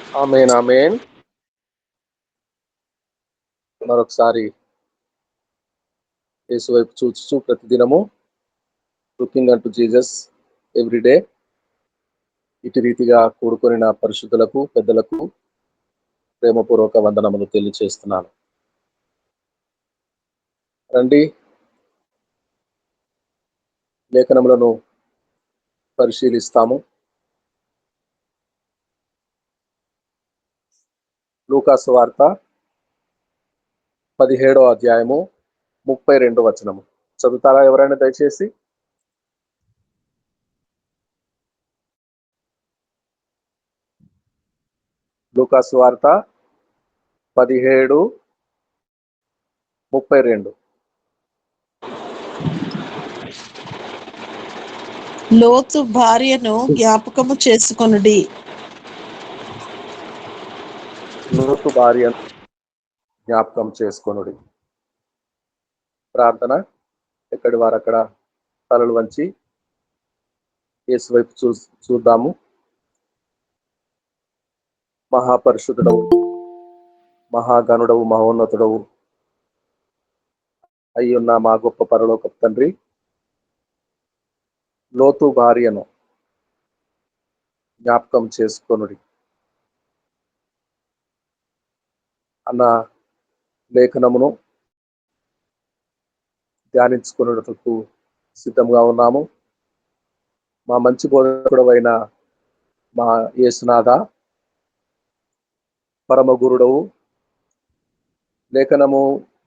ఆమేన్. ఆమేన్. మరొకసారి యేసు వైపు చూచుచు ప్రతిదినము లుకింగ్ అంటు జీసస్ ఎవ్రీ డే ఇటు రీతిగా కూడుకొనిన పరిశుద్ధులకు, పెద్దలకు ప్రేమపూర్వక వందనములు తెలియచేస్తున్నాను. రండి, లేఖనములను పరిశీలిస్తాము. లూకా సువార్త 17వ అధ్యాయము 32వ వచనము చదువుతారా ఎవరైనా దయచేసి? లూకా సువార్త 17:32. లోతు భార్యను జ్ఞాపకము చేసుకొనుడి. లోతు భార్యను జ్ఞాపకం చేసుకొనుడి. ప్రార్థన. ఎక్కడి వారు అక్కడ తలలు వంచి యేసు వైపు చూద్దాము. మహాపరిశుద్ధుడవు, మహాగణుడవు, మహోన్నతుడవు అయ్యున్న మా గొప్ప పరలోకపు తండ్రి, లోతు భార్యను జ్ఞాపకం చేసుకొనుడి అన్న లేఖనమును ధ్యానించుకున్నటకు సిద్ధంగా ఉన్నాము. మా మంచి బోధకుడవైన మా యేసునాథ, పరమ గురుడవు, లేఖనము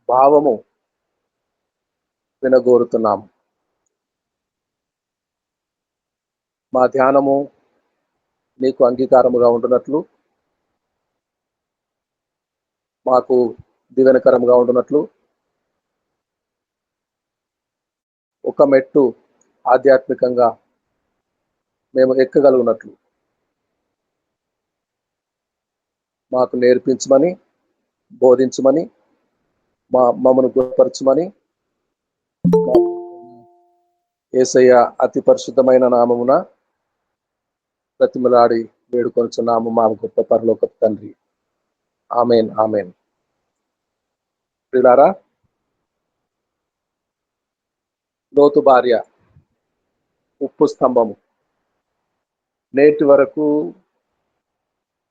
భావము వినగోరుతున్నాము. మా ధ్యానము నీకు అంగీకారముగా ఉంటున్నట్లు, మాకు దీవెనకరంగా ఉంటున్నట్లు, ఒక మెట్టు ఆధ్యాత్మికంగా మేము ఎక్కగలుగునట్లు మాకు నేర్పించమని, బోధించమని, మమ్మను గుణపరచమని యేసయ్య అతి పరిశుద్ధమైన నామమున ప్రతిమలాడి వేడుకొనుచున్నాము మా గొప్ప పరలోకపు తండ్రి. ఆమేన్. ఆమేన్. ప్రియులారా, లోతు భార్య ఉప్పు స్తంభము నేటి వరకు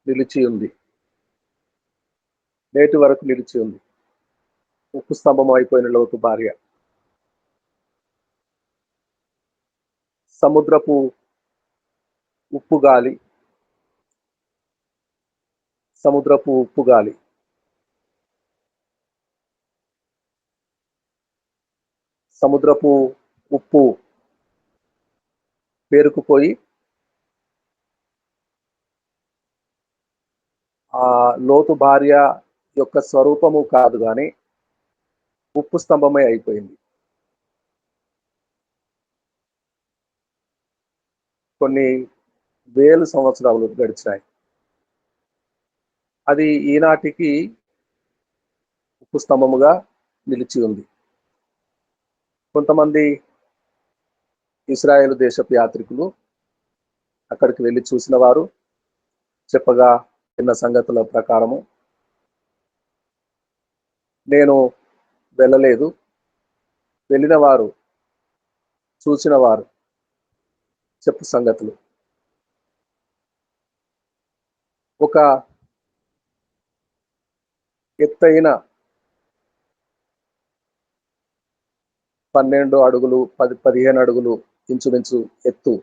నిలిచి ఉంది. ఉప్పు స్తంభం అయిపోయిన లోతు భార్య సముద్రపు ఉప్పు గాలి, సముద్రపు ఉప్పు పేరుకుపోయి ఆ లోతు భార్య యొక్క స్వరూపము కాదు కానీ ఉప్పు స్తంభమే అయిపోయింది. కొన్ని వేల సంవత్సరాలు గడిచినాయి. అది ఈనాటికి ఉప్పు స్తంభముగా నిలిచి ఉంది. కొంతమంది ఇశ్రాయేలు దేశపు యాత్రికులు అక్కడికి వెళ్ళి చూసిన వారు చెప్పగా విన్న సంగతుల ప్రకారము, నేను వెళ్ళలేదు, వెళ్ళిన వారు చూసిన వారు చెప్పు సంగతులు, ఒక ఎత్తైన 12 అడుగులు 15 అడుగులు ఇంచుమించు ఎత్తు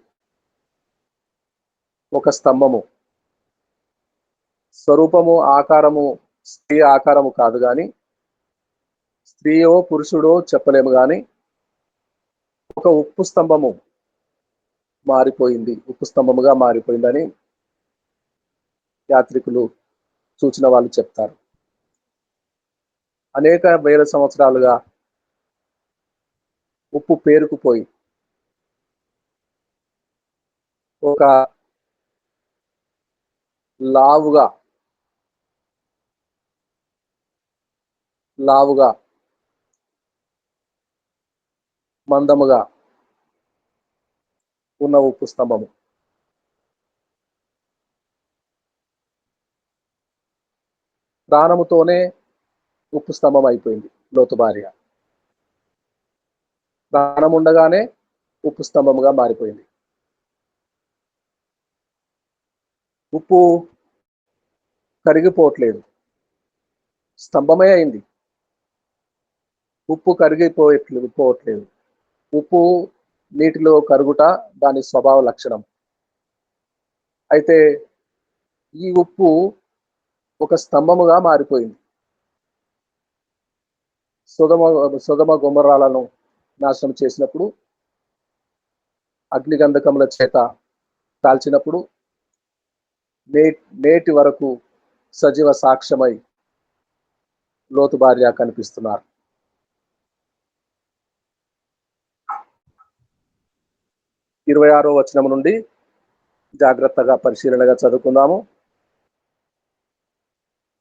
ఒక స్తంభము, స్వరూపము ఆకారము స్త్రీ ఆకారము కాదు కానీ, స్త్రీయో పురుషుడో చెప్పలేము కానీ, ఒక ఉప్పు స్తంభముగా మారిపోయిందని యాత్రికులు చూచిన వాళ్ళు చెప్తారు. అనేక వేల సంవత్సరాలుగా ఉప్పు పేరుకుపోయి ఒక లావుగా మందముగా ఉన్న ఉప్పు స్తంభము ప్రాణముతోనే ఉప్పు స్తంభం అయిపోయింది లోతు భార్య. ప్రాణం ఉండగానే ఉప్పు స్తంభముగా మారిపోయింది. ఉప్పు కరిగిపోవట్లేదు, స్తంభమే అయింది. ఉప్పు పోవట్లేదు. ఉప్పు నీటిలో కరుగుట దాని స్వభావ లక్షణం. అయితే ఈ ఉప్పు ఒక స్తంభముగా మారిపోయింది. సొదమ గొమొర్రాలను నాశనం చేసినప్పుడు, అగ్నిగంధకముల చేత కాల్చినప్పుడు నేటి వరకు సజీవ సాక్ష్యమై లోతు భార్య కనిపిస్తున్నారు. 26వ వచనం నుండి జాగ్రత్తగా పరిశీలనగా చదువుకుందాము.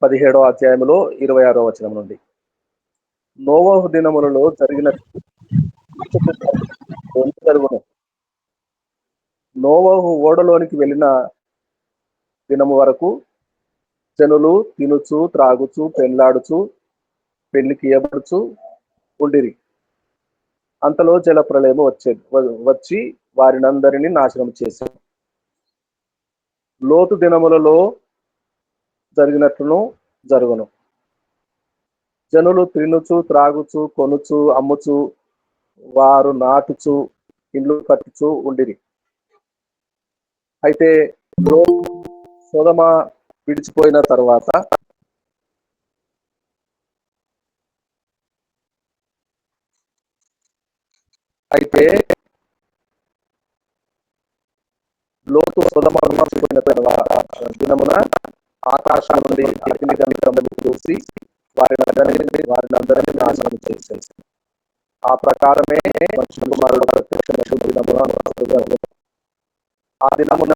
17వ అధ్యాయంలో 26వ వచనం నుండి. నోవహు దినములలో జరిగిన జరుగును. నోవహు ఓడలోనికి వెళ్ళిన దినము వరకు జనులు తినుచు, త్రాగుచు, పెండ్లాడుచు, పెళ్లికి ఇయ్యబడుచు ఉండిరి. అంతలో జల ప్రళయము వచ్చి వారినందరినీ నాశనం చేశారు. లోతు దినములలో జరిగినట్లును జరుగును. జనులు తినుచు, త్రాగుచు, కొనుచు, అమ్ముచు, వారు నాటుచు, ఇండ్లు కట్టుచు ఉండిరి. అయితే సొదొమ విడిచిపోయిన తర్వాత లోతు సొదొమ విడిచిపోయిన తర్వాత దినమున ఆకాశం నుండి అగ్నిగంధకములు చూసి వారినందరినీ నాశనం చేసేసి, ఆ ప్రకారమే మనుష్య కుమారుడు ప్రత్యక్ష దినమున ఆ దినమున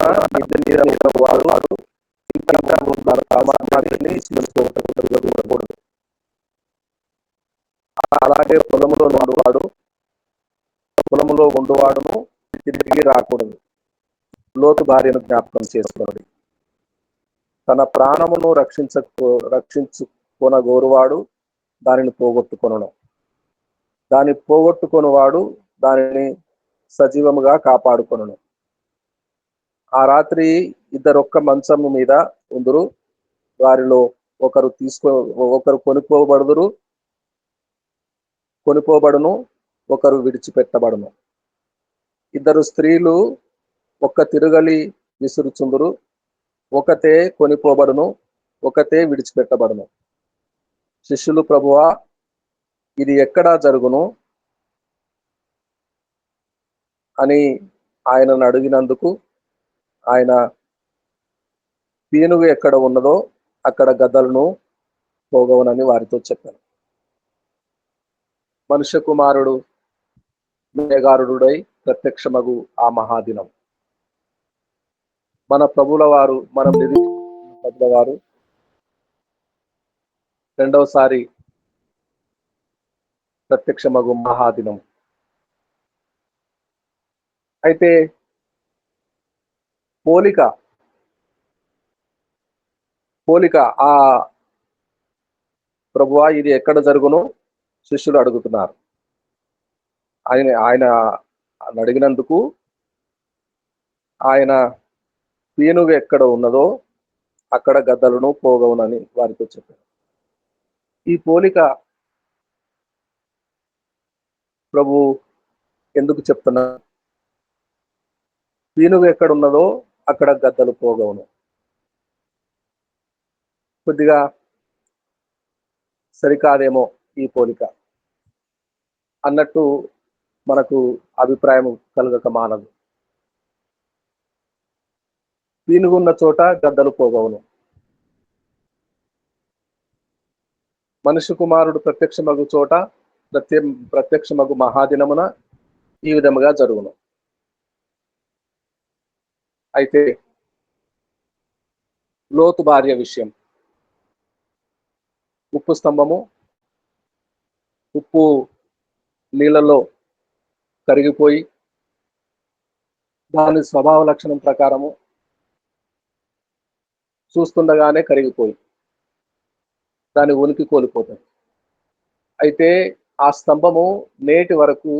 వాడు అలాగే పొలములో ఉండువాడును తిరిగి రాకూడదు. లోతు భార్యను జ్ఞాపకం చేసుకోండి. తన ప్రాణమును రక్షించుకొనగోరువాడు దానిని పోగొట్టుకొనును. దాన్ని పోగొట్టుకొనువాడు దానిని సజీవముగా కాపాడుకొనును. ఆ రాత్రి ఇద్దరొక్క మంచము మీద ఉందురు. వారిలో ఒకరు కొనిపోబడును, ఒకరు విడిచిపెట్టబడును. ఇద్దరు స్త్రీలు ఒక్క తిరుగలి విసురుచుందురు. ఒకతే కొనిపోబడును, ఒకతే విడిచిపెట్టబడును. శిష్యులు, ప్రభువా, ఇది ఎక్కడా జరుగును అని ఆయనను అడిగినందుకు ఆయన, పీనుగు ఎక్కడ ఉన్నదో అక్కడ గద్దలను పోగవునని వారితో చెప్పాను. మనుష్య కుమారుడు మేఘారుడై ప్రత్యక్షమగు ఆ మహాదినం, మన ప్రభుల వారు, మనం నిరీక్షించిన వారు రెండవసారి ప్రత్యక్షమగు మహాదినం. అయితే పోలిక ఆ ప్రభువా, ఇది ఎక్కడ జరుగును శిష్యులు అడుగుతున్నారు. ఆయన అడిగినందుకు ఆయన, పీనుగు ఎక్కడ ఉన్నదో అక్కడ గద్దలను పోగవునని వారితో చెప్పారు. ఈ పోలిక ప్రభు ఎందుకు చెప్తున్నా? పీనుగు ఎక్కడ ఉన్నదో అక్కడ గద్దలు పోగవును. కొద్దిగా సరికాదేమో ఈ పోలిక అన్నట్టు మనకు అభిప్రాయం కలగక మానదు. పీనుగున్న చోట గద్దలు పోగవును. మనుష్య కుమారుడు ప్రత్యక్షమగు చోట ప్రత్యక్షమగు మహాదినమున ఈ విధముగా జరుగును. అయితే లోతు భార్య విషయం, ఉప్పు స్తంభము, ఉప్పు నీళ్ళలో కరిగిపోయి దాని స్వభావ లక్షణం ప్రకారము చూస్తుండగానే కరిగిపోయి దాని ఉనికి కోల్పోతుంది. అయితే ఆ స్తంభము నేటి వరకు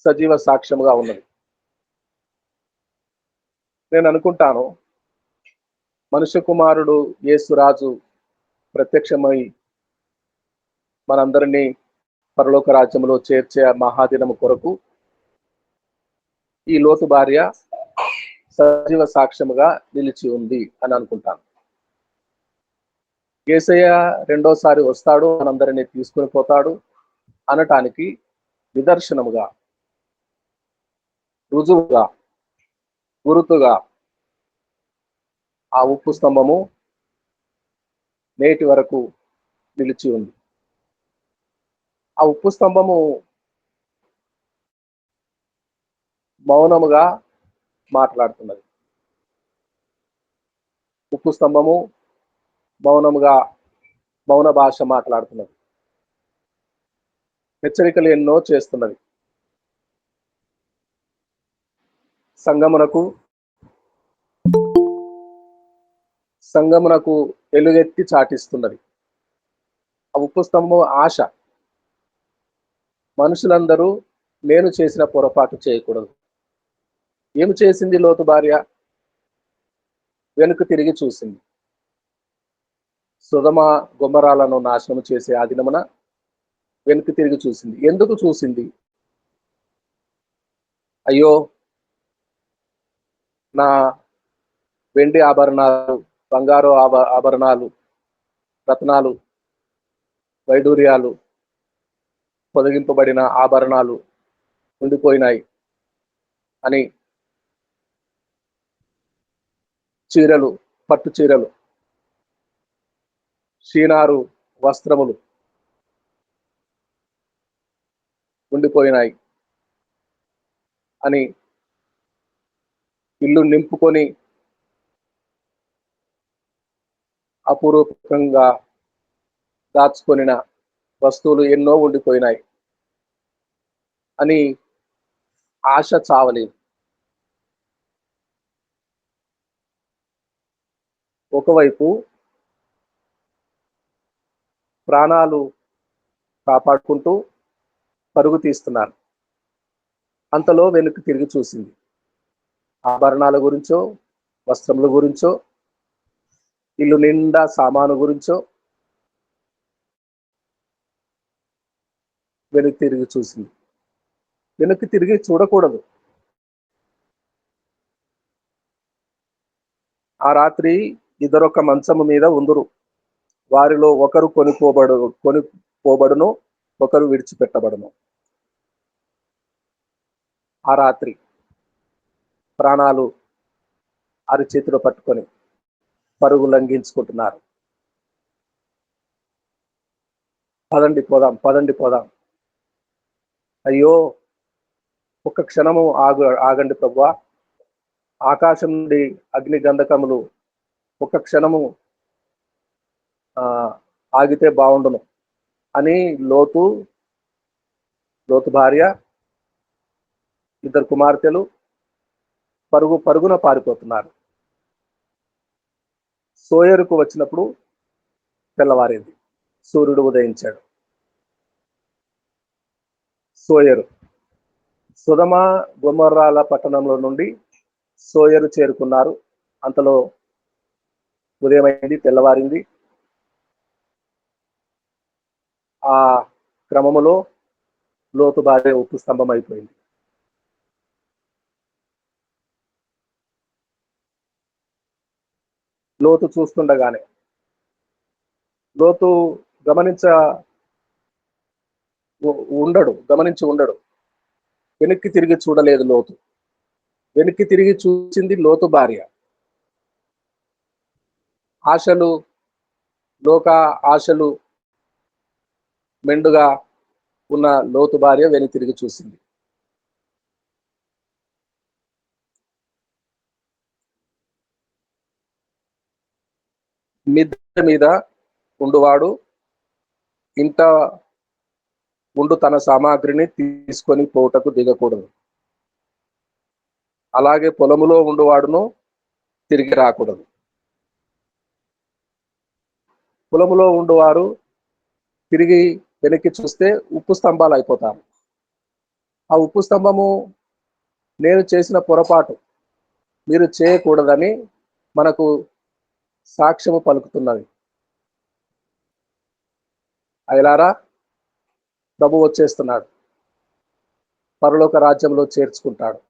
సజీవ సాక్ష్యముగా ఉన్నది. నేను అనుకుంటాను, మనుష్య కుమారుడు యేసురాజు ప్రత్యక్షమై మనందరినీ పరలోక రాజ్యంలో చేర్చే మహాదినము కొరకు ఈ లోతు భార్య సజీవ సాక్ష్యముగా నిలిచి ఉంది అని అనుకుంటాను. యేసయ్య రెండోసారి వస్తాడు, మనందరినీ తీసుకొని పోతాడు అనటానికి నిదర్శనముగా, రుజువుగా, గురుతుగా ఆ ఉప్పు స్తంభము నేటి వరకు నిలిచి ఉంది. ఆ ఉప్పు స్తంభము మౌనముగా మాట్లాడుతున్నది. ఉప్పు స్తంభము మౌనముగా మౌన భాష మాట్లాడుతున్నది. హెచ్చరికలు ఎన్నో చేస్తున్నది. సంగమునకు ఎలుగెత్తి చాటిస్తున్నది. ఆ ఉప్పు స్తంభం ఆశ. మనుషులందరూ నేను చేసిన పొరపాటు చేయకూడదు. ఏమి చేసింది లోతు భార్య? వెనుక తిరిగి చూసింది. సొదొమ గొమొర్రాలను నాశనం చేసే ఆ దినమున వెనుక తిరిగి చూసింది. ఎందుకు చూసింది? అయ్యో, నా వెండి ఆభరణాలు, బంగారు ఆభరణాలు, రత్నాలు, వైడూర్యాలు, పొదిగింపబడిన ఆభరణాలు ఉండిపోయినాయి అని, చీరలు, పట్టు చీరలు, షీనారు వస్త్రములు ఉండిపోయినాయి అని, ఇల్లు నింపుకొని అపూర్వకంగా దాచుకొనిన వస్తువులు ఎన్నో ఉండిపోయినాయి అని ఆశ చావలేదు. ఒకవైపు ప్రాణాలు కాపాడుకుంటూ పరుగు తీస్తున్నారు. అంతలో వెనుక తిరిగి చూసింది. ఆభరణాల గురించో, వస్త్రముల గురించో, ఇల్లు నిండా సామాను గురించో వెనక్కి తిరిగి చూసింది. వెనక్కి తిరిగి చూడకూడదు. ఆ రాత్రి ఇద్దరొక మంచము మీద ఉందురు. వారిలో ఒకరు కొనిపోబడును, ఒకరు విడిచిపెట్టబడును. ఆ రాత్రి ప్రాణాలు అరిచేతిలో పట్టుకొని పరుగు లంఘించుకుంటున్నారు. పదండి పోదాం, పదండి పోదాం. అయ్యో, ఒక్క క్షణము ఆగండి ప్రభువా. ఆకాశం నుండి అగ్ని గంధకములు ఒక్క క్షణము ఆగితే బాగుండును అని లోతు భార్య, ఇద్దరు కుమార్తెలు పరుగున పారిపోతున్నారు. సోయరుకు వచ్చినప్పుడు తెల్లవారింది. సూర్యుడు ఉదయించాడు. సోయరు సొదొమ గొమొర్రాల పట్టణంలో నుండి సోయరు చేరుకున్నారు. అంతలో ఉదయమైంది, తెల్లవారింది. ఆ క్రమములో లోతు భార్య ఉప్పు స్తంభం అయిపోయింది. లోతు చూస్తుండగానే, లోతు గమనించి ఉండడు. వెనక్కి తిరిగి చూడలేదు లోతు. వెనక్కి తిరిగి చూసింది లోతు భార్య. ఆశలు, లోక ఆశలు మెండుగా ఉన్న లోతు భార్య వెనక్కి తిరిగి చూసింది. మిద్దె మీద ఉండువాడు ఇంట ఉండు తన సామాగ్రిని తీసుకొని పోవుటకు దిగకూడదు. అలాగే పొలములో ఉండువాడును తిరిగి రాకూడదు. పొలములో ఉండువారు తిరిగి వెనక్కి చూస్తే ఉప్పు స్తంభాలు అయిపోతారు. ఆ ఉప్పు స్తంభము నేను చేసిన పొరపాటు మీరు చేయకూడదని మనకు సాక్ష్యము పలుకుతున్నది. అయలారా, ప్రభు వచ్చేస్తున్నాడు, పరలోక రాజ్యంలో చేర్చుకుంటాడు.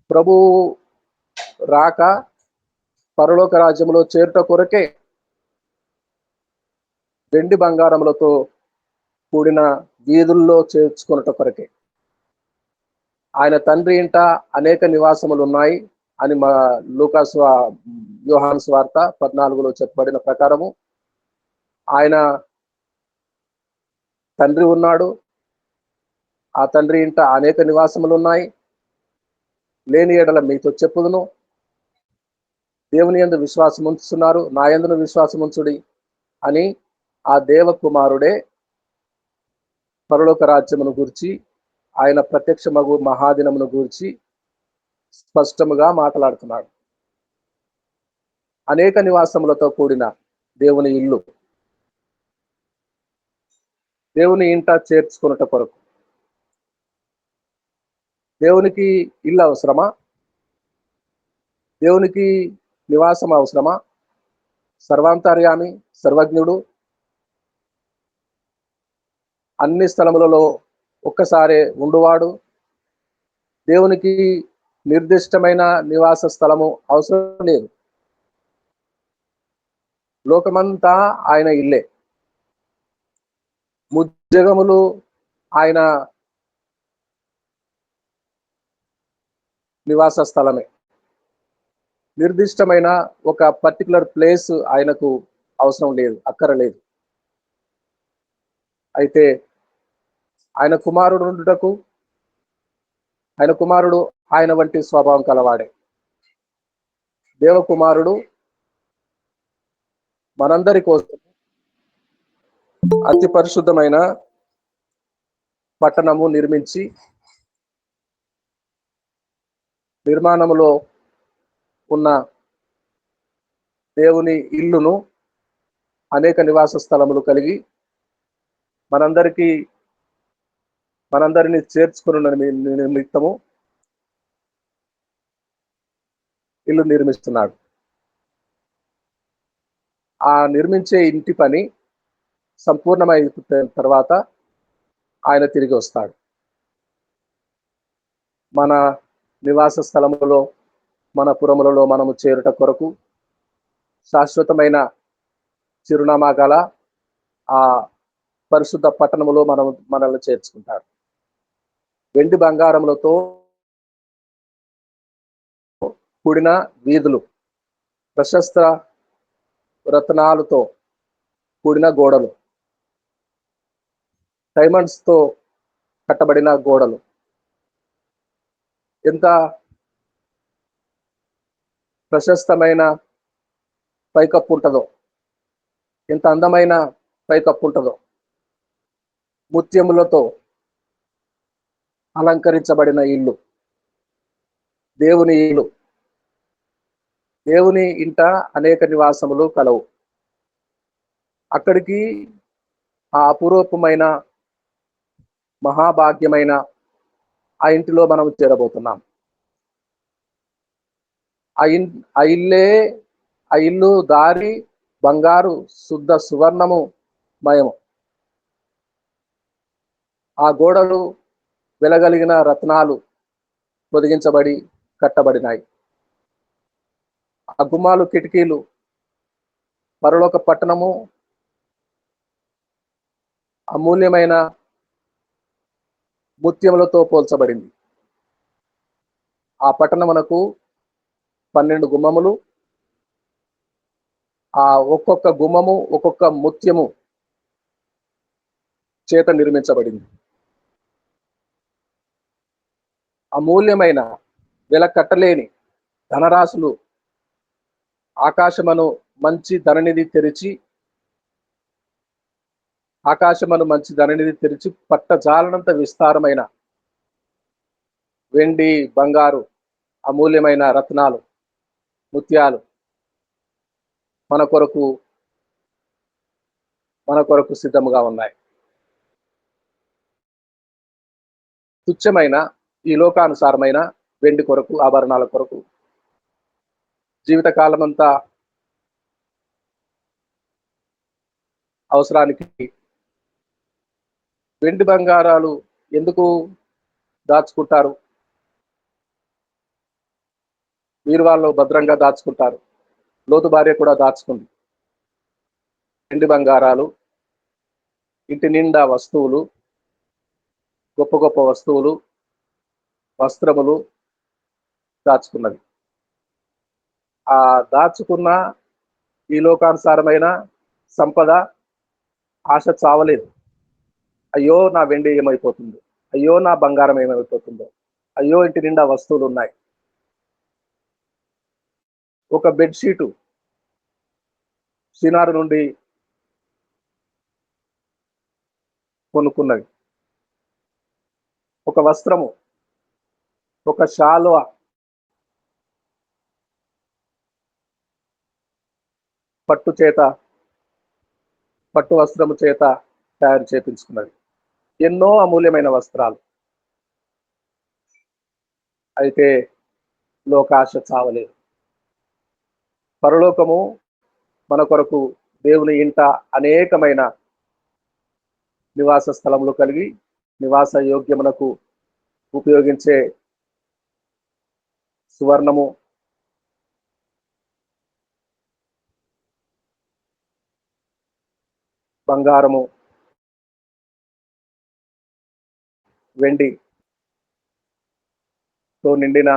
ప్రభు రాక పరలోక రాజ్యంలో చేరుట కొరకే వెండి బంగారములతో కూడిన వీధుల్లో చేర్చుకున్నట కొరకే. ఆయన తండ్రి ఇంట అనేక నివాసములు ఉన్నాయి అని మా యోహాను సువార్త 14లో చెప్పబడిన ప్రకారము ఆయన తండ్రి ఉన్నాడు. ఆ తండ్రి ఇంట అనేక నివాసములు ఉన్నాయి. లేని ఎడల మీతో చెప్పుదును. దేవుని యందు విశ్వాసం ఉంచుతున్నారు, నా యందును విశ్వాసం ఉంచుడి అని ఆ దేవ కుమారుడే పరలోక రాజ్యమును గూర్చి, ఆయన ప్రత్యక్షమగు మహాదినమును గూర్చి స్పష్టముగా మాట్లాడుతున్నాడు. అనేక నివాసములతో కూడిన దేవుని ఇల్లు, దేవుని ఇంట చేర్చుకున్నట కొరకు. దేవునికి ఇల్లు అవసరమా? దేవునికి నివాసం అవసరమా? సర్వాంతర్యామి, సర్వజ్ఞుడు, అన్ని స్థలములలో ఒక్కసారే ఉండువాడు. దేవునికి నిర్దిష్టమైన నివాస స్థలము అవసరం లేదు. లోకమంతా ఆయన ఇల్లే. ముజ్జగములు ఆయన నివాస స్థలమే. నిర్దిష్టమైన ఒక పర్టికులర్ ప్లేస్ ఆయనకు అవసరం లేదు, అక్కరలేదు. అయితే ఆయన కుమారుడు ఉండుటకు, ఆయన కుమారుడు ఆయన వంటి స్వభావం కలవాడే. దేవకుమారుడు మనందరి కోసం అతి పరిశుద్ధమైన పట్టణము నిర్మించి నిర్మాణములో ఉన్న దేవుని ఇల్లును అనేక నివాస స్థలములు కలిగి మనందరినీ చేర్చుకున్న నిమిత్తము ఇల్లు నిర్మిస్తున్నాడు. ఆ నిర్మించే ఇంటి పని సంపూర్ణమైన తర్వాత ఆయన తిరిగి వస్తాడు. మన నివాస స్థలములో, మన పురములలో మనము చేరుట కొరకు శాశ్వతమైన చిరునామా గల ఆ పరిశుద్ధ పట్టణములో మనల్ని చేర్చుకుంటాడు. వెండి బంగారములతో కూడిన వీధులు, ప్రశస్త రత్నాలతో కూడిన గోడలు, డైమండ్స్ తో కట్టబడిన గోడలు, ఎంత ప్రశస్తమైన పైకప్పు ఉంటుందో, ఎంత అందమైన పైకప్పు ఉంటుందో, ముత్యములతో అలంకరించబడిన ఇల్లు దేవుని ఇల్లు. దేవుని ఇంట అనేక నివాసములు కలవు. అక్కడికి ఆ అపురూపమైన మహాభాగ్యమైన ఆ ఇంటిలో మనం చేరబోతున్నాం. ఆ ఇల్లు దారి బంగారు శుద్ధ సువర్ణము మయము. ఆ గోడలు వెలగలిగిన రత్నాలు పొదిగించబడి కట్టబడినాయి. ఆ గుమ్మాలు, కిటికీలు పరలోక పట్టణము అమూల్యమైన ముత్యములతో పోల్చబడింది. ఆ పట్టణమునకు 12 గుమ్మములు. ఆ ఒక్కొక్క గుమ్మము ఒక్కొక్క ముత్యము చేత నిర్మించబడింది. అమూల్యమైన వెల కట్టలేని ధనరాశులు ఆకాశమును మంచి ధననిధి తెరిచి పట్టజాలనంత విస్తారమైన వెండి, బంగారు, అమూల్యమైన రత్నాలు, ముత్యాలు మన కొరకు మన కొరకు సిద్ధముగా ఉన్నాయి. తుచ్చమైన ఈ లోకానుసారమైన వెండి కొరకు, ఆభరణాల కొరకు జీవితకాలమంతా అవసరానికి వెండి బంగారాలు ఎందుకు దాచుకుంటారు? బీరువాల్లో భద్రంగా దాచుకుంటారు. లోతు భార్య కూడా దాచుకుంది. వెండి బంగారాలు, ఇంటి నిండా వస్తువులు, గొప్ప గొప్ప వస్తువులు, వస్త్రములు దాచుకున్నది. ఆ దాచుకున్న ఈ లోకానుసారమైన సంపద ఆశ చావలేదు. అయ్యో నా వెండి ఏమైపోతుందో, అయ్యో నా బంగారం ఏమైపోతుందో, అయ్యో ఇంటి నిండా వస్తువులు ఉన్నాయి. ఒక బెడ్షీటు సినారు నుండి కొనుక్కున్నది. ఒక వస్త్రము, ఒక శాలువ, పట్టు చేత పట్టు వస్త్రము చేత తయారు చేపించుకున్నది. ఎన్నో అమూల్యమైన వస్త్రాలు. అయితే లోకాశ చావలేదు. పరలోకము మన కొరకు దేవుని ఇంట అనేకమైన నివాస స్థలములు కలిగి నివాస యోగ్యమునకు ఉపయోగించే సువర్ణము, బంగారము, వెండితో నిండిన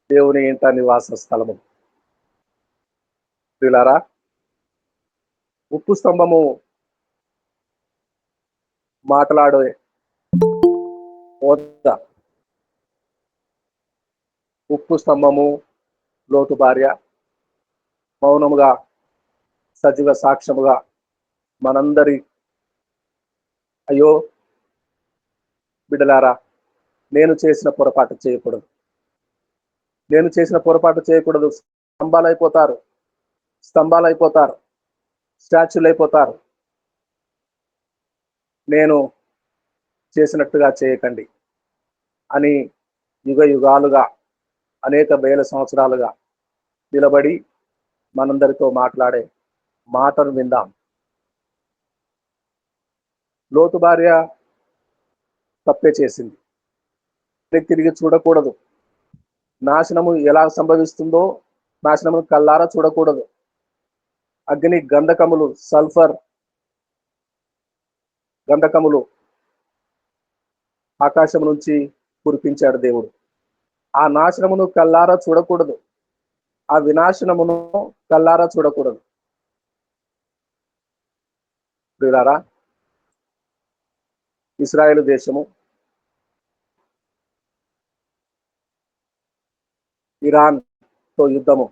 దేవుని ఇంట నివాస స్థలము. ప్రియులారా, ఉప్పు స్తంభము మాట్లాడే మోత, ఉప్పు స్తంభము లోతు భార్య మౌనముగా సజీవ సాక్ష్యముగా మనందరి అయ్యో బిడ్డలారా, నేను చేసిన పొరపాటు చేయకూడదు, నేను చేసిన పొరపాటు చేయకూడదు. స్తంభాలైపోతారు, స్తంభాలైపోతారు, స్టాచ్యూలు అయిపోతారు. నేను చేసినట్టుగా చేయకండి అని యుగ యుగాలుగా అనేక వేల సంవత్సరాలుగా నిలబడి మనందరితో మాట్లాడే మాటను విందాం. లోతు భార్య తప్పే చేసింది. తిరిగి చూడకూడదు. నాశనము ఎలా సంభవిస్తుందో నాశనము కల్లారా చూడకూడదు. అగ్ని గంధకములు, సల్ఫర్ గంధకములు ఆకాశం నుంచి కురిపించాడు దేవుడు. ఆ నాశనమును కల్లారా చూడకూడదు. ఆ వినాశనమును కల్లారా చూడకూడదు. ప్రియులారా, ఇశ్రాయేలు దేశము ఇరాన్ తో యుద్ధము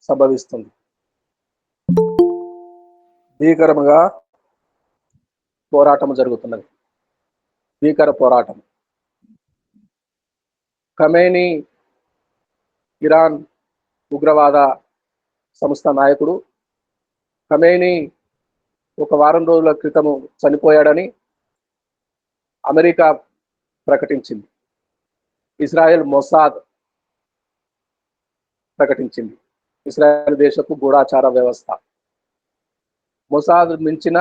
సంభవిస్తుంది. భీకరముగా పోరాటం జరుగుతున్నది. భీకర పోరాటం. ఖమేనీ ఇరాన్ ఉగ్రవాద సంస్థ నాయకుడు. ఖమేనీ ఒక వారం రోజుల క్రితము చనిపోయాడని అమెరికా ప్రకటించింది. ఇజ్రాయెల్ మొసాద్ ప్రకటించింది. ఇజ్రాయెల్ దేశపు గూఢాచార వ్యవస్థ. మొసాద్ మించిన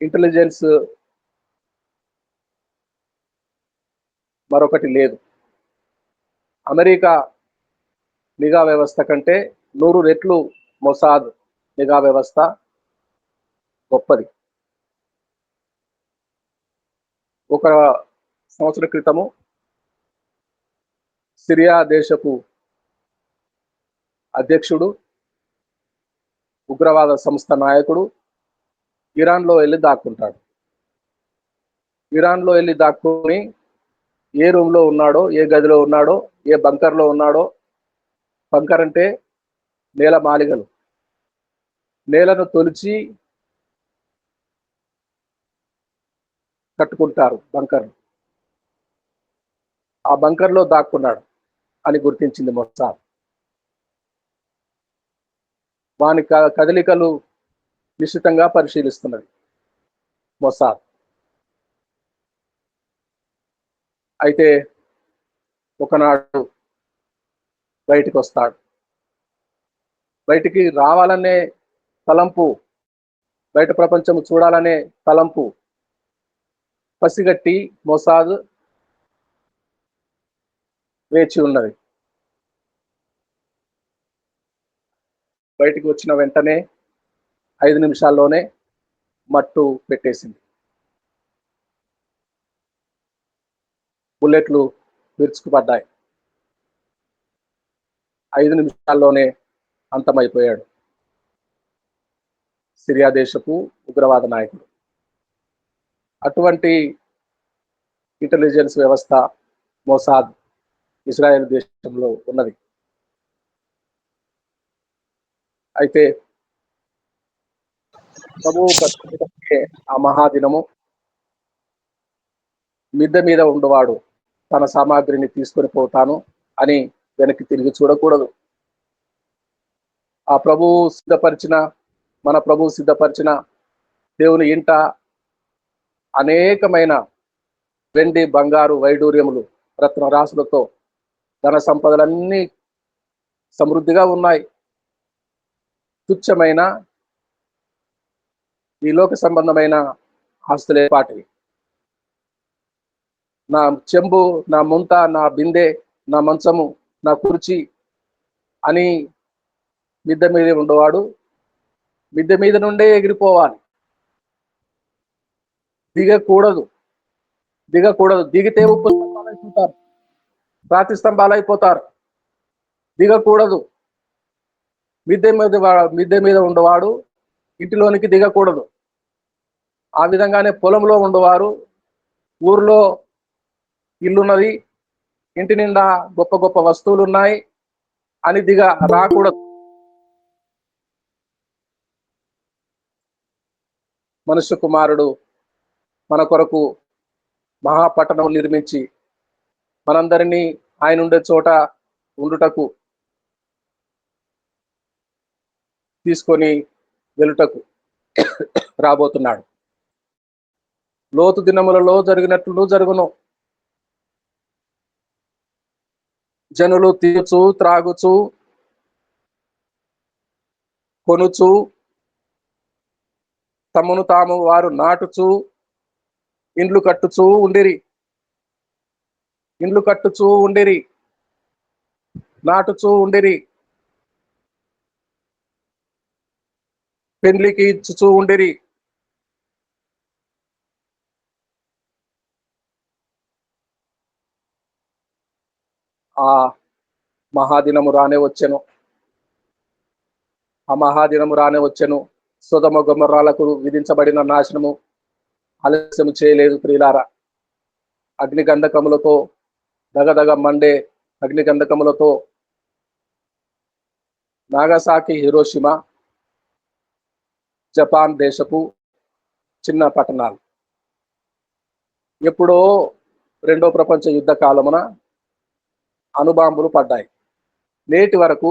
ఇంటెలిజెన్స్ మరొకటి లేదు. అమెరికా నిఘా వ్యవస్థ కంటే 100 రెట్లు మొసాద్ నిఘా వ్యవస్థ గొప్పది. ఒక సంవత్సర క్రితము సిరియా దేశపు అధ్యక్షుడు, ఉగ్రవాద సంస్థ నాయకుడు ఇరాన్లో వెళ్ళి దాక్కుంటాడు. ఇరాన్లో వెళ్ళి దాక్కుని ఏ రూమ్లో ఉన్నాడో, ఏ గదిలో ఉన్నాడో, ఏ బంకర్లో ఉన్నాడో, బంకర్ అంటే నేల మాలిగలు, నేలను తొలిచి కట్టుకుంటారు బంకర్. ఆ బంకర్లో దాక్కున్నాడు అని గుర్తించింది మొసాద్. వాని కదలికలు నిశితంగా పరిశీలిస్తున్నది మొసాద్. అయితే ఒకనాడు బయటికి వస్తాడు. బయటికి రావాలనే తలంపు, బయట ప్రపంచం చూడాలనే తలంపు పసిగట్టి మొసాద్ వేచి ఉన్నది. బయటికి వచ్చిన వెంటనే 5 నిమిషాల్లోనే మట్టు పెట్టేసింది. బుల్లెట్లు విరుచుకుపడ్డాయి. 5 నిమిషాల్లోనే అంతమైపోయాడు సిరియా దేశపు ఉగ్రవాద నాయకుడు. అటువంటి ఇంటెలిజెన్స్ వ్యవస్థ మొసాద్ ఇజ్రాయెల్ దేశంలో ఉన్నది. అయితే ప్రభువు ప్రత్యక్షమయ్యే ఆ మహాదినము మిద్దె మీద ఉండవాడు తన సామాగ్రిని తీసుకొని పోతాను అని వెనక్కి తిరిగి చూడకూడదు. ఆ ప్రభువు సిద్ధపరిచిన, మన ప్రభువు సిద్ధపరిచిన దేవుని ఇంట అనేకమైన వెండి, బంగారు, వైడూర్యములు, రత్నరాశులతో ధన సంపదలన్నీ సమృద్ధిగా ఉన్నాయి. తుచ్చమైన ఈ లోక సంబంధమైన ఆస్తులే పాటివి. నా చెంబు, నా ముంత, నా బిందె, నా మంచము, నా కుర్చీ అని మిద్దె మీద ఉండేవాడు మిద్దె మీద నుండే ఎగిరిపోవాలి. దిగకూడదు, దిగకూడదు. దిగితే ఉప్పు స్తంభాలైపోతారు, రాతి స్తంభాలైపోతారు. దిగకూడదు. మిద్దె మీద ఉండేవాడు ఇంటిలోనికి దిగకూడదు. ఆ విధంగానే పొలంలో ఉండేవారు ఊర్లో ఇల్లున్నది, ఇంటి నిండా గొప్ప గొప్ప వస్తువులు ఉన్నాయి అని రాకూడదు. మనుష్య కుమారుడు మన కొరకు మహాపట్టణం నిర్మించి మనందరినీ ఆయన ఉండే చోట ఉండుటకు తీసుకొని వెలుటకు రాబోతున్నాడు. లోతు దినములలో జరిగినట్లు జరుగును. జనులు తీర్చు, త్రాగుచు, కొనుచు, తమను తాము వారు నాటుచు, ఇండ్లు కట్టుచూ ఉండిరి, నాటుచూ ఉండిరి, పెండ్లికి ఇచ్చుచూ ఉండిరి. ఆ మహాదినము రానే వచ్చెను. సొదొమ గొమొర్రాలకు విధించబడిన నాశనము ఆలస్యము చేయలేదు ప్రియులారా. అగ్నిగంధకములతో, దగదగ మండే అగ్నిగంధకములతో నాగసాకి, హిరోషిమా, జపాన్ దేశపు చిన్న పట్టణాలు ఎప్పుడో 2వ ప్రపంచ యుద్ధ కాలమున అణుబాంబులు పడ్డాయి. నేటి వరకు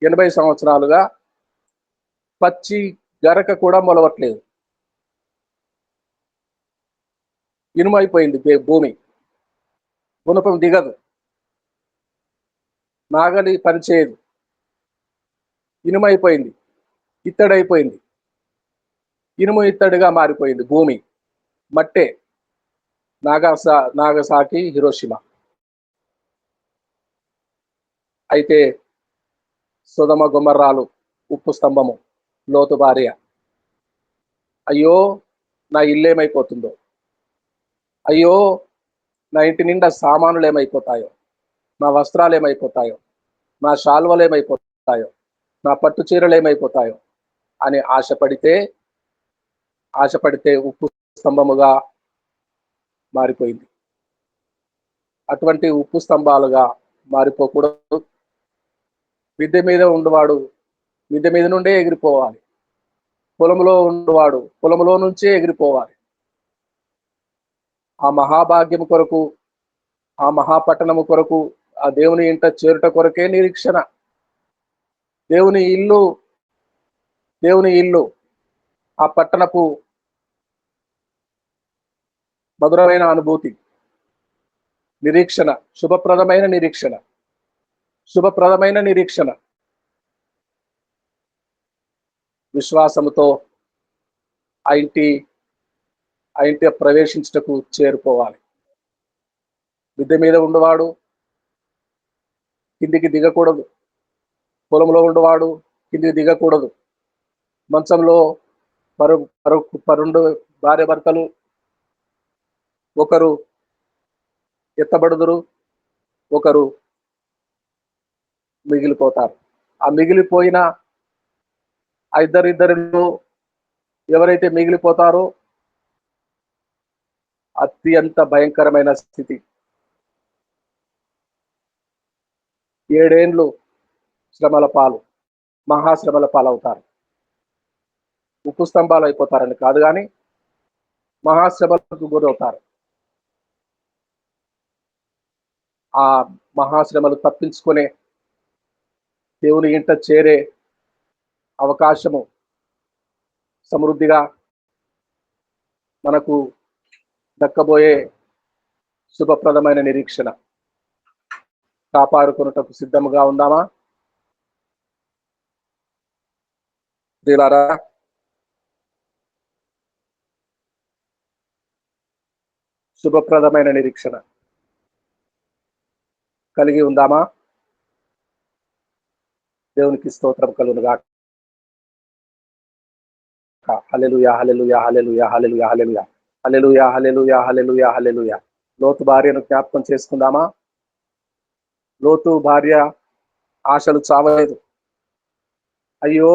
80 సంవత్సరాలుగా పచ్చి గరక కూడా మొలవట్లేదు. ఇనుమైపోయింది భూమి, గుణపం దిగదు, నాగలి పనిచేయదు, ఇనుమైపోయింది, ఇత్తడైపోయింది. ఇనుము ఇత్తడిగా మారిపోయింది భూమి, మట్టే. Nagasaki, Hiroshima. అయితే సొదొమ గొమొర్రాలు ఉప్పు స్తంభము, లోతు భార్య, అయ్యో నా ఇల్లేమైపోతుందో, అయ్యో నా ఇంటి నిండా సామానులు ఏమైపోతాయో, నా వస్త్రాలు ఏమైపోతాయో, నా శాల్వలు ఏమైపోతాయో, నా పట్టు చీరలు ఏమైపోతాయో అని ఆశపడితే ఉప్పు స్తంభముగా మారిపోయింది. అటువంటి ఉప్పు స్తంభాలుగా మారిపోకూడదు. మిద్దె మీద ఉండేవాడు మిద్దె మీద నుండే ఎగిరిపోవాలి. పొలంలో ఉండేవాడు పొలంలో నుంచే ఎగిరిపోవాలి. ఆ మహాభాగ్యము కొరకు, ఆ మహాపట్టణము కొరకు, ఆ దేవుని ఇంట చేరుట కొరకే నిరీక్షణ. దేవుని ఇల్లు, దేవుని ఇల్లు, ఆ పట్టణపు మధురమైన అనుభూతి, నిరీక్షణ, శుభప్రదమైన నిరీక్షణ, శుభప్రదమైన నిరీక్షణ. విశ్వాసముతో ఆ ఇంటి ప్రవేశించుటకు చేరుకోవాలి. మిద్దె మీద ఉండేవాడు కిందికి దిగకూడదు. పొలంలో ఉండేవాడు కిందికి దిగకూడదు. మంచంలో పరుండు భార్య భర్తలు ఒకరు ఎత్తబడుదురు, ఒకరు మిగిలిపోతారు. ఆ మిగిలిపోయిన ఆ ఇద్దరిలో ఎవరైతే మిగిలిపోతారో అత్యంత భయంకరమైన స్థితి. 7 ఏండ్లు శ్రమల పాలు, మహాశ్రమల పాలవుతారు. ఉప్పు స్తంభాలు అయిపోతారని కాదు, కానీ మహాశ్రమలకు గురవుతారు. ఆ మహాశ్రమలు తప్పించుకునే దేవుని ఇంట చేరే అవకాశము సమృద్ధిగా మనకు దక్కబోయే శుభప్రదమైన నిరీక్షణ కాపాడుకున్నటకు సిద్ధముగా ఉందామా? ప్రియులారా, శుభప్రదమైన నిరీక్షణ కలిగి ఉందామా? దేవునికి స్తోత్రం కలుగునుగాక. హల్లెలూయా, హల్లెలూయా, హల్లెలూయా, హల్లెలూయా, హల్లెలూయా, హల్లెలూయా, హల్లెలూయా, హల్లెలూయా, హల్లెలూయా. లోతు భార్యను జ్ఞాపకం చేసుకుందామా? లోతు భార్య ఆశలు చావలేదు. అయ్యో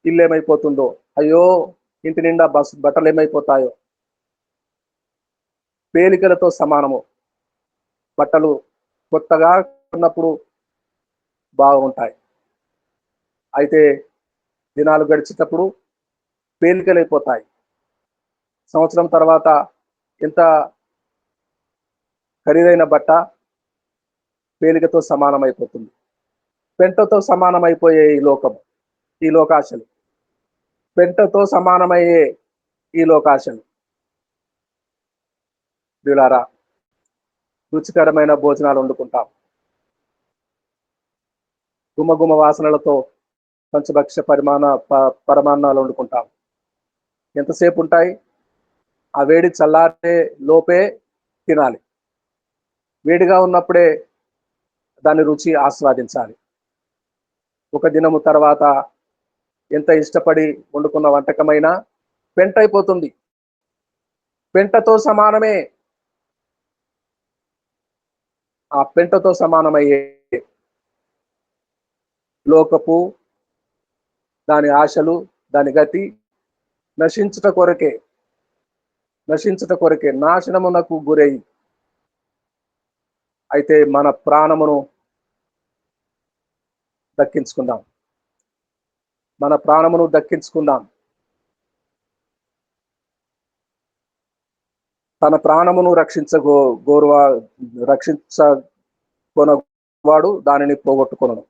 ఇల్లు ఏమైపోతుందో, అయ్యో ఇంటి నిండా బట్టలు ఏమైపోతాయో. పేలికలతో సమానము. బట్టలు కొత్తగా ఉన్నప్పుడు బాగుంటాయి, అయితే దినాలు గడిచేటప్పుడు పేలికలైపోతాయి. సంవత్సరం తర్వాత ఎంత ఖరీదైన బట్ట పేలికతో సమానమైపోతుంది. పెంటతో సమానమైపోయే ఈ లోకాశలు, పెంటతో సమానమయ్యే ఈ లోకాశలు. ప్రియులారా, రుచికరమైన భోజనాలు వండుకుంటాం. గుమగుమ వాసనలతో పంచభక్ష పరమాన్నాలు వండుకుంటాం. ఎంతసేపు ఉంటాయి? ఆ వేడి చల్లారే లోపే తినాలి. వేడిగా ఉన్నప్పుడే దాని రుచి ఆస్వాదించాలి. ఒక దినము తర్వాత ఎంత ఇష్టపడి వండుకున్న వంటకమైనా పెంట అయిపోతుంది. పెంటతో సమానమే. ఆ పెంటతో సమానమయ్యే లోకపు దాని ఆశలు, దాని గతి నశించుట కొరకే, నాశనమునకు గురై. అయితే మన ప్రాణమును దక్కించుకుందాం, మన ప్రాణమును దక్కించుకుందాం. తన ప్రాణమును రక్షించకొనవాడు దానిని పోగొట్టుకొనును,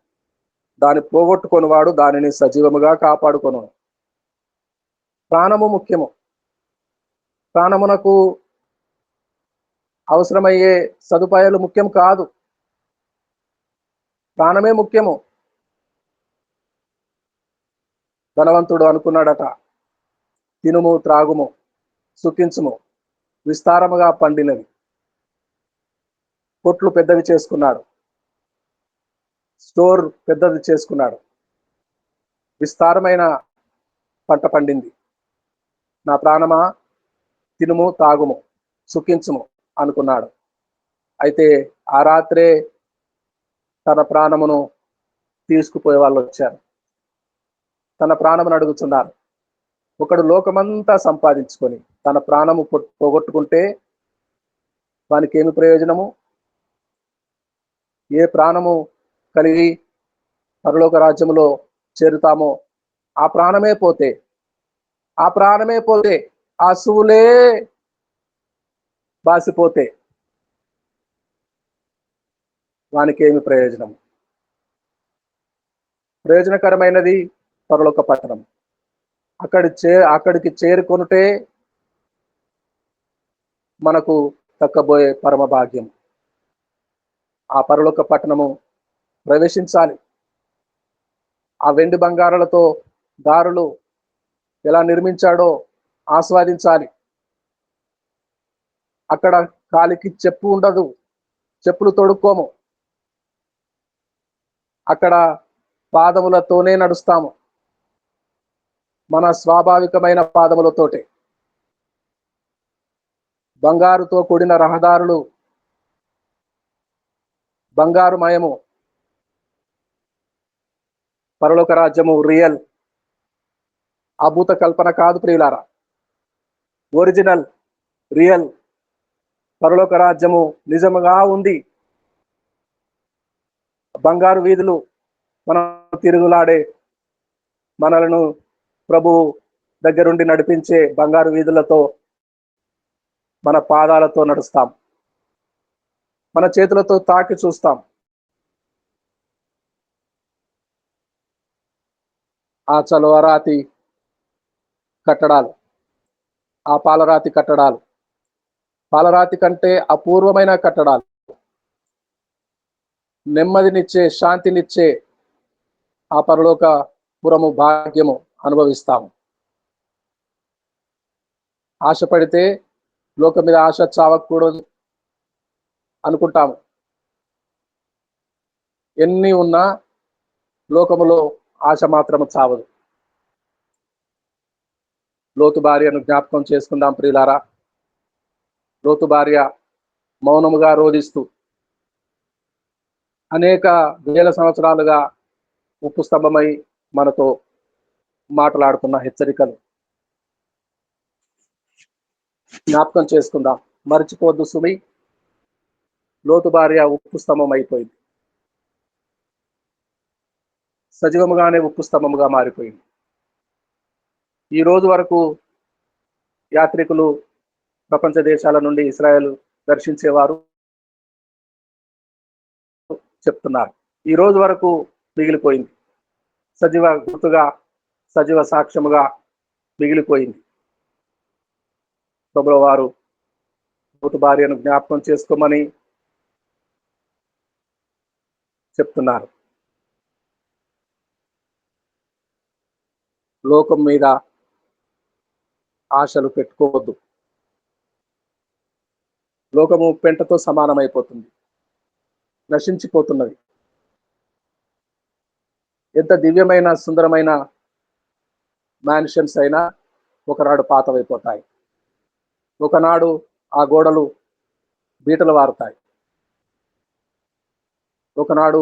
దాన్ని పోగొట్టుకొనివాడు దానిని సజీవముగా కాపాడుకొను. ప్రాణము ముఖ్యము. ప్రాణమునకు అవసరమయ్యే సదుపాయాలు ముఖ్యం కాదు, ప్రాణమే ముఖ్యము. ధనవంతుడు అనుకున్నాడట, తినుము, త్రాగుము, సుఖించుము, విస్తారముగా పండినవి. కొట్లు పెద్దవి చేసుకున్నాడు, స్టోర్ పెద్దది చేసుకున్నాడు, విస్తారమైన పంట పండింది. నా ప్రాణమా, తినుము, తాగుము, సుఖించుము అనుకున్నాడు. అయితే ఆ రాత్రే తన ప్రాణమును తీసుకుపోయే వాళ్ళు వచ్చారు. తన ప్రాణమును అడుగుతున్నారు. ఒకడు లోకమంతా సంపాదించుకొని తన ప్రాణము పోగొట్టుకుంటే వానికి ఏమి ప్రయోజనము? ఏ ప్రాణము కలిగి పరలోక రాజ్యములో చేరుతామో ఆ ప్రాణమే పోతే, ఆ సువులే బాసిపోతే వానికి ఏమి ప్రయోజనం? ప్రయోజనకరమైనది పరలోక పట్టణం. అక్కడికి చేరుకొనుటే మనకు దక్కబోయే పరమ భాగ్యం. ఆ పరలోక పట్టణము ప్రవేశించాలి. ఆ వెండి బంగారాలతో దారులు ఎలా నిర్మించాడో ఆస్వాదించాలి. అక్కడ కాలికి చెప్పు ఉండదు, చెప్పులు తొడుక్కోము. అక్కడ పాదములతోనే నడుస్తాము, మన స్వాభావికమైన పాదములతోటే. బంగారుతో కూడిన రహదారులు, బంగారుమయము. పరలోక రాజ్యము రియల్, అభూత కల్పన కాదు ప్రియులారా, ఒరిజినల్, రియల్. పరలోక రాజ్యము నిజముగా ఉంది. బంగారు వీధులు, మనం తిరుగులాడే, మనలను ప్రభు దగ్గరుండి నడిపించే బంగారు వీధులతో మన పాదాలతో నడుస్తాం, మన చేతులతో తాకి చూస్తాం. ఆ చలువరాతి కట్టడాలు, ఆ పాలరాతి కట్టడాలు, పాలరాతి కంటే అపూర్వమైన కట్టడాలు, నెమ్మదినిచ్చే, శాంతినిచ్చే ఆ పరలోక పురము భాగ్యము అనుభవిస్తాము. ఆశపడితే లోకం మీద ఆశ చావకూడదు అనుకుంటాము. ఎన్ని ఉన్నా లోకములో ఆశ మాత్రము చావదు. లోతు భార్యను జ్ఞాపకం చేసుకుందాం ప్రియులారా. లోతు భార్య మౌనముగా రోధిస్తూ అనేక వేల సంవత్సరాలుగా ఉప్పు స్తంభమై మనతో మాట్లాడుతున్న హెచ్చరికలు జ్ఞాపకం చేసుకుందాం. మర్చిపోద్దు సుమి, లోతు భార్య ఉప్పు స్తంభం అయిపోయింది, సజీవముగానే ఉప్పు స్తంభముగా మారిపోయింది. ఈ రోజు వరకు యాత్రికులు ప్రపంచ దేశాల నుండి ఇస్రాయేల్ దర్శించేవారు చెప్తున్నారు, ఈ రోజు వరకు మిగిలిపోయింది, సజీవ గుర్తుగా, సజీవ సాక్ష్యముగా మిగిలిపోయింది. ప్రభువు వారు లోతు భార్యను జ్ఞాపకం చేసుకోమని చెప్తున్నారు. లోకం మీద ఆశలు పెట్టుకోవద్దు. లోకము పెంటతో సమానమైపోతుంది, నశించిపోతున్నది. ఎంత దివ్యమైన సుందరమైన మ్యాన్షన్స్ అయినా ఒకనాడు పాతవైపోతాయి. ఒకనాడు ఆ గోడలు బీటలు వారుతాయి. ఒకనాడు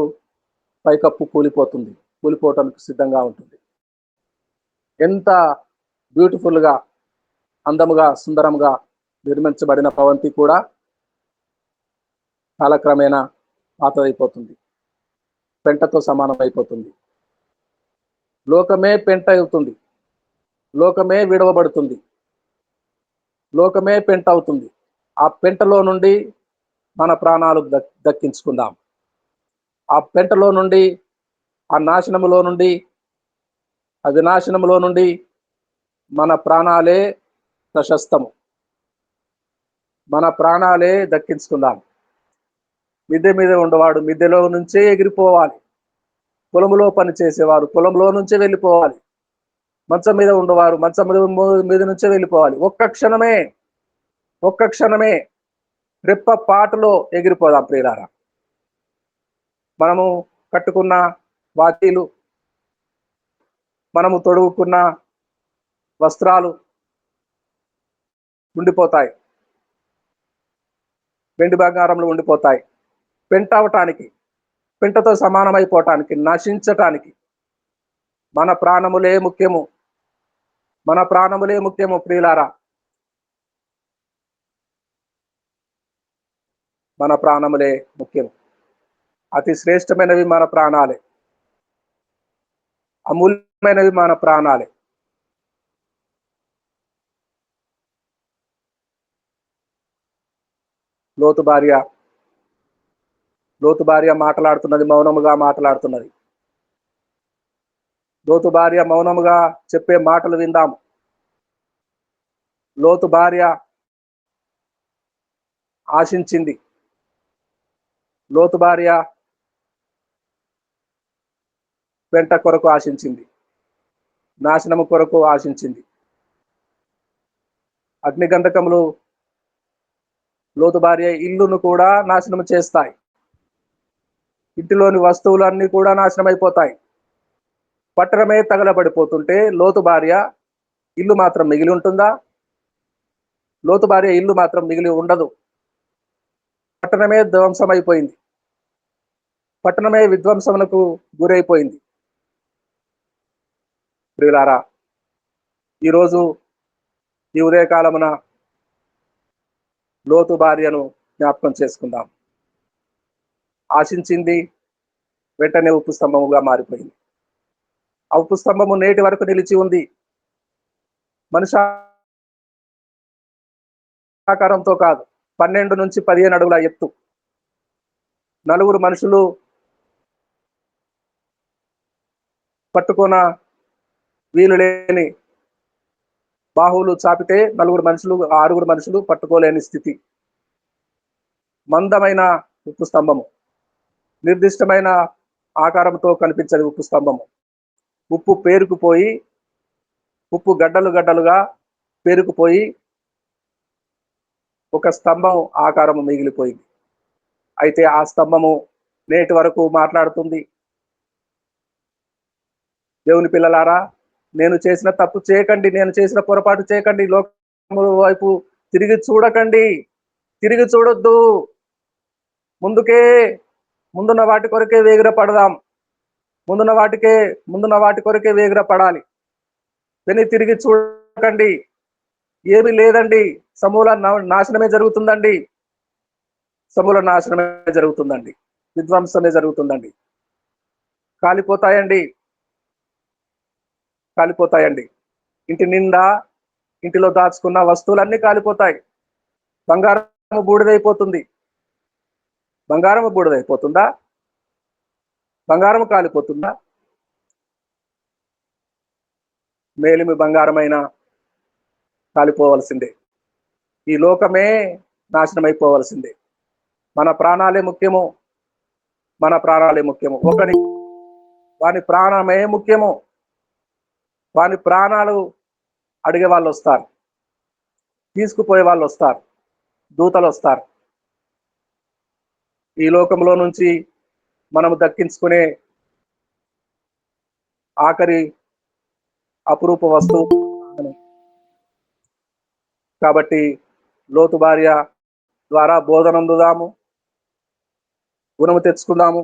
పైకప్పు కూలిపోతుంది, కూలిపోవటానికి సిద్ధంగా ఉంటుంది. ఎంత బ్యూటిఫుల్గా, అందముగా, సుందరంగా నిర్మించబడిన భవంతి కూడా కాలక్రమేణా పాతదైపోతుంది, పెంటతో సమానం అయిపోతుంది. లోకమే పెంట అవుతుంది, లోకమే విడవబడుతుంది, లోకమే పెంట అవుతుంది. ఆ పెంటలో నుండి మన ప్రాణాలు దక్కించుకుందాం. ఆ పెంటలో నుండి, ఆ నాశనములో నుండి, ఆ వినాశనములో నుండి మన ప్రాణాలే ప్రశస్తము, మన ప్రాణాలే దక్కించుకుందాం. మిద్దె మీద ఉండేవాడు మిద్దెలో నుంచే ఎగిరిపోవాలి, పొలంలో పని చేసేవారు పొలంలో నుంచే వెళ్ళిపోవాలి, మంచం మీద ఉండేవారు మంచం మీద నుంచే వెళ్ళిపోవాలి. ఒక్క క్షణమే రెప్ప పాటలో ఎగిరిపోదాం ప్రియులారా. మనము కట్టుకున్న వాకీలు, మనము తొడుగుకున్న వస్త్రాలు ఉండిపోతాయి, వెండి బంగారంలో ఉండిపోతాయి. పెంట అవటానికి, పెంటతో సమానమైపోవటానికి, నశించటానికి మన ప్రాణములే ముఖ్యము, మన ప్రాణములే ముఖ్యము ప్రియులారా. మన ప్రాణములే ముఖ్యం. అతి శ్రేష్టమైనవి మన ప్రాణాలే, అమూల్యమైనవి మన ప్రాణాలే. లోతు భార్య మాట్లాడుతున్నది, మౌనముగా మాట్లాడుతున్నది. లోతు భార్య మౌనముగా చెప్పే మాటలు విందాము. లోతు భార్య ఆశించింది. లోతు భార్య వెంట కొరకు ఆశించింది, నాశనము కొరకు ఆశించింది. అగ్నిగంధకములు లోతు భార్య ఇల్లును కూడా నాశనం చేస్తాయి. ఇంటిలోని వస్తువులన్నీ కూడా నాశనం అయిపోతాయి. పట్టణమే తగలబడిపోతుంటే లోతు భార్య ఇల్లు మాత్రం మిగిలి ఉంటుందా? లోతు భార్య ఇల్లు మాత్రం మిగిలి ఉండదు. పట్టణమే ధ్వంసమైపోయింది. పట్టణమే విధ్వంసములకు గురైపోయింది. ప్రియులారా, ఈరోజు ఈ ఉదయకాలమున లోతు భార్యను జ్ఞాపకం చేసుకుందాం. ఆశించింది, వెంటనే ఉప్పు స్తంభముగా మారిపోయింది. ఆ ఉప్పు స్తంభము నేటి వరకు నిలిచి ఉంది. మనిషి ఆకారంతో కాదు, 12 నుంచి 15 అడుగుల ఎత్తు. 4 మనుషులు పట్టుకున్న వీలు లేని బాహువులు చాపితే 6 మనుషులు పట్టుకోలేని స్థితి. మందమైన ఉప్పు స్తంభము, నిర్దిష్టమైన ఆకారంతో కనిపించని ఉప్పు స్తంభము. ఉప్పు పేరుకుపోయి, ఉప్పు గడ్డలుగా పేరుకుపోయి ఒక స్తంభం ఆకారము మిగిలిపోయింది. అయితే ఆ స్తంభము నేటి వరకు మాట్లాడుతుంది. దేవుని పిల్లలారా, నేను చేసిన తప్పు చేయకండి, నేను చేసిన పొరపాటు చేయకండి, లోకము వైపు తిరిగి చూడకండి, తిరిగి చూడొద్దు. ముందున్న వాటి కొరకే వేగిరపడదాం. ముందున్న వాటి కొరకే వేగిరపడాలి. తిరిగి చూడకండి. ఏమీ లేదండి, సమూల నాశనమే జరుగుతుందండి. సమూల నాశనమే జరుగుతుందండి. విధ్వంసమే జరుగుతుందండి. కాలిపోతాయండి. ఇంటి నిండా, ఇంటిలో దాచుకున్న వస్తువులన్నీ కాలిపోతాయి. బంగారం బూడిదైపోతుంది. బంగారం బూడిదైపోతుందా? బంగారం కాలిపోతుందా? మేలిమి బంగారమైన కాలిపోవలసిందే. ఈ లోకమే నాశనమైపోవలసిందే. మన ప్రాణాలే ముఖ్యము. వాని ప్రాణమే ముఖ్యము. వాని ప్రాణాలు అడిగే వాళ్ళు వస్తారు, తీసుకుపోయే వాళ్ళు వస్తారు, దూతలు వస్తారు. ఈ లోకంలో నుంచి మనము దక్కించుకునే ఆఖరి అపురూప వస్తువు. కాబట్టి లోతు భార్య ద్వారా బోధనందుదాము, గుణము తెచ్చుకుందాము.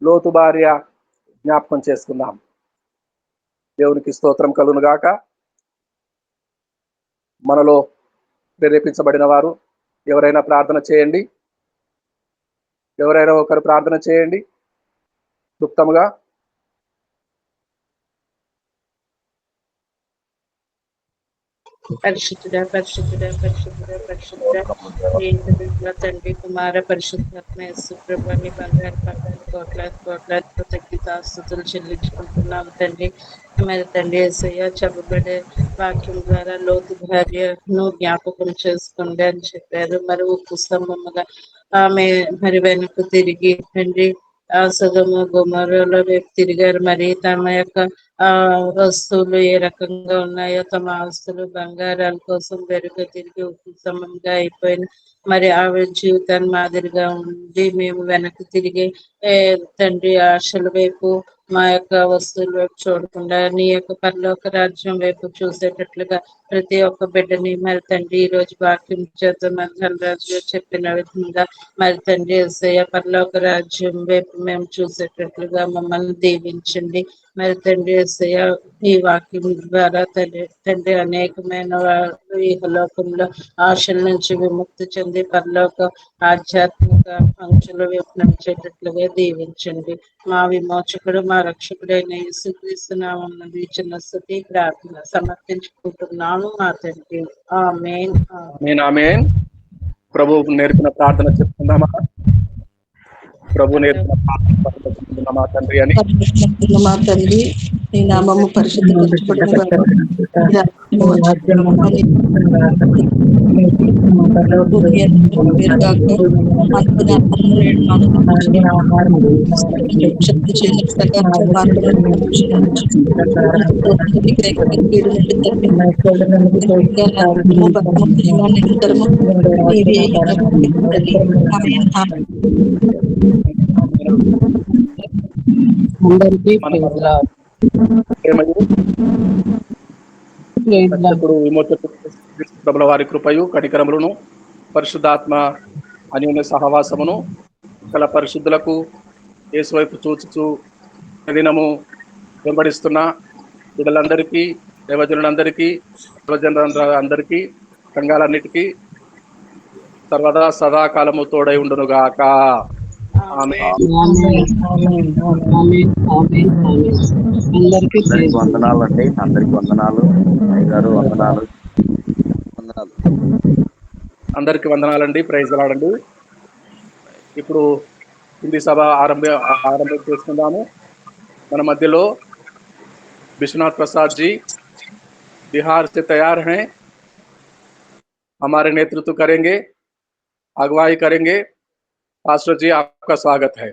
లోతు భార్య జ్ఞాపకం చేసుకుందాం. దేవునికి స్తోత్రం కలుగును గాక. మనలో ప్రేరేపించబడిన వారు ఎవరైనా ప్రార్థన చేయండి. ఎవరైనా ఒకరు ప్రార్థన చేయండి క్లుప్తముగా. పరిశుద్ధుడా తండ్రి, కుమార పరిశుద్ధాత్మ యేసు ప్రభుని బంగారు కోట్లాది కృతజ్ఞతాస్తుతులు చెల్లించుకుంటున్నాం తండ్రి. మరి తండ్రి యేసయ్య, చెప్పబడే వాక్యం ద్వారా లోతు భార్యను జ్ఞాపకం చేసుకోండి అని చెప్పారు. మరి ఉప్పు స్తంభముగా ఆమె మరి వెనక్కు తిరిగి తండ్రి సొదొమ గొమొర్రాలో వైపు తిరిగారు. మరి తమ యొక్క వస్తువులు ఏ రకంగా ఉన్నాయో, తమ ఆస్తులు బంగారాల కోసం తిరిగి ఉప్పు స్తంభంగా అయిపోయిన మరి ఆవిడ జీవితాన్ని మాదిరిగా ఉండి మేము వెనక్కి తిరిగి తండ్రి ఆశల వైపు, మా యొక్క వస్తువుల వైపు చూడకుండా నీ యొక్క పరలోక రాజ్యం వైపు చూసేటట్లుగా ప్రతి ఒక్క బిడ్డని మరి తండ్రి ఈ రోజు వాక్యం చేత రాజుగా చెప్పిన విధంగా మరి తండ్రి యేసయ్య పరలోక రాజ్యం వైపు మేము చూసేటట్లుగా మమ్మల్ని దీవించండి. మరి తండ్రి యేసయ్య, ఈ వాక్యం ద్వారా తండ్రి అనేకమైన వారు ఈ లోకంలో ఆశల నుంచి విముక్తి చెంది పరలోక ఆధ్యాత్మిక అంచుల వైపు నడిచేటట్లుగా దీవించండి. మా విమోచకుడు, మా రక్షకుడైన యేసుక్రీస్తు నామమున చిన్న స్తుతి ప్రార్థన సమర్పించుకుంటున్నాను మా తండ్రి. ఆమేన్. ప్రభు నేర్పిన ప్రార్థన చెప్తున్నామా? ప్రభు నేర్పిన మా తండ్రి అని పరిశుద్ధుల మా తండ్రి నీ నామము పరిశుద్ధపరచబడిన గాక. నీ రాజ్యము వచ్చును గాక. నీ భూమి మీద నెరవేరుగాక. మాకు నామము నేడు మాకు శక్తి చేయగా మార్గములను క్షమించు. కీడు నుండి తప్పించు. రాజ్యము బలము మహిమ నిరంతరము నీవే అయినటువంటి తల్లి. ఆమేన్. అందరికీ మన ప్రైజ్ లార్డ్. ప్రేమయు ప్రైజ్ లార్డ్. రక్షకుడు విమోచకుడు ప్రభుల వారి కృపయు కనికరములను పరిశుద్ధాత్మ అన్యోన్య సహవాసమును గల పరిశుద్ధులకు యేసు వైపు చూచుచు దినము వెంబడిస్తున్న బిడ్డలందరికీ దేవజనులందరికీ దేవజనులందరికీ సంఘాలన్నిటికీ సర్వదా సదాకాలము తోడై ఉండునుగాక. ఆమేన్. ఆమేన్. ఆమేన్. ఆమేన్. ఆమేన్. ఆమేన్. అందరికీ ప్రైజ్ లార్డ్. వందనాలు అండి, అందరికి వందనాలు. అయ్యగారు వందనాలు. అందరికీ వందనాలండి. ప్రైజ్ లాడండి. ఇప్పుడు హిందీ సభ ఆరంభం చేసుకుందాము. మన మధ్యలో विश्वनाथ प्रसाद जी बिहार से तैयार हैं, हमारे नेतृत्व करेंगे, अगुवाई करेंगे। पास्टर जी आपका स्वागत है।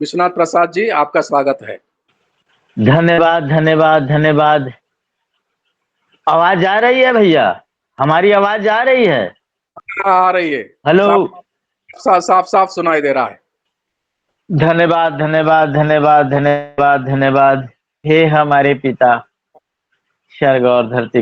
विश्वनाथ प्रसाद जी आपका स्वागत है। धन्यवाद धन्यवाद धन्यवाद। आवाज आ रही है भैया? हमारी आवाज आ रही है? आ रही है। हेलो। साफ साफ सुनाई दे रहा है। धन्यवाद धन्यवाद धन्यवाद धन्यवाद धन्यवाद। हे हमारे पिता स्वर्ग और धरती